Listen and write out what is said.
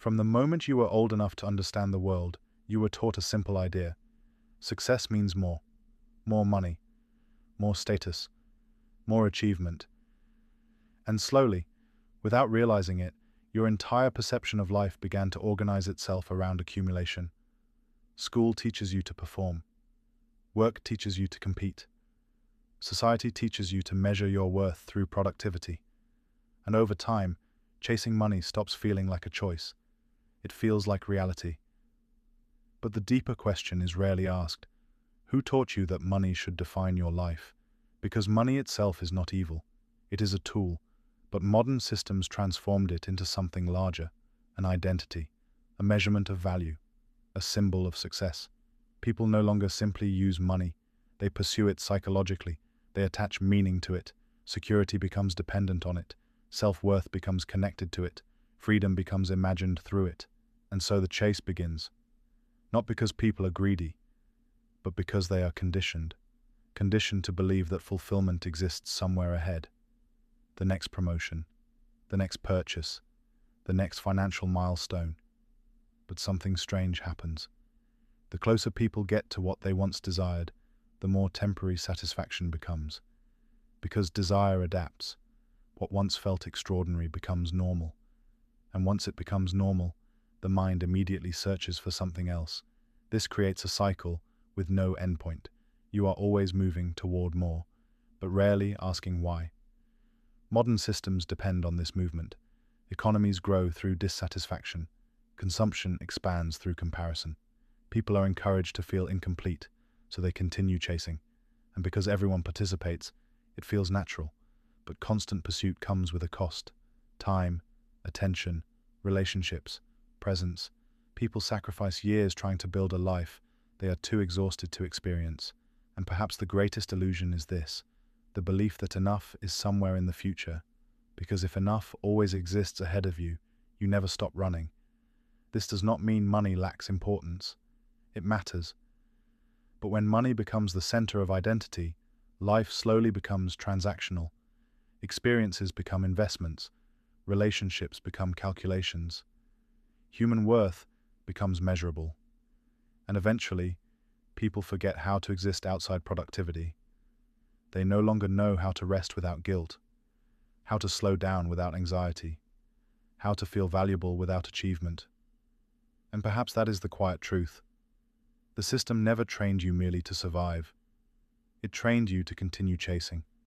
From the moment you were old enough to understand the world, you were taught a simple idea. Success means more. More money, more status, more achievement. And slowly, without realizing it, your entire perception of life began to organize itself around accumulation. School teaches you to perform. Work teaches you to compete. Society teaches you to measure your worth through productivity. And over time, chasing money stops feeling like a choice. It feels like reality. But the deeper question is rarely asked. Who taught you that money should define your life? Because money itself is not evil. It is a tool, but modern systems transformed it into something larger, an identity, a measurement of value, a symbol of success. People no longer simply use money. They pursue it psychologically. They attach meaning to it. Security becomes dependent on it. Self-worth becomes connected to it. Freedom becomes imagined through it. And so the chase begins. Not because people are greedy, but because they are conditioned. Conditioned to believe that fulfillment exists somewhere ahead. The next promotion, the next purchase, the next financial milestone. But something strange happens. The closer people get to what they once desired, the more temporary satisfaction becomes. Because desire adapts, what once felt extraordinary becomes normal. And once it becomes normal, the mind immediately searches for something else. This creates a cycle with no endpoint. You are always moving toward more, but rarely asking why. Modern systems depend on this movement. Economies grow through dissatisfaction. Consumption expands through comparison. People are encouraged to feel incomplete, so they continue chasing. And because everyone participates, it feels natural. But constant pursuit comes with a cost. Time, attention, relationships, presence. People sacrifice years trying to build a life they are too exhausted to experience. And perhaps the greatest illusion is this, the belief that enough is somewhere in the future. Because if enough always exists ahead of you, you never stop running. This does not mean money lacks importance. It matters. But when money becomes the center of identity, life slowly becomes transactional. Experiences become investments. Relationships become calculations. Human worth becomes measurable. And eventually, people forget how to exist outside productivity. They no longer know how to rest without guilt, how to slow down without anxiety, how to feel valuable without achievement. And perhaps that is the quiet truth. The system never trained you merely to survive. It trained you to continue chasing.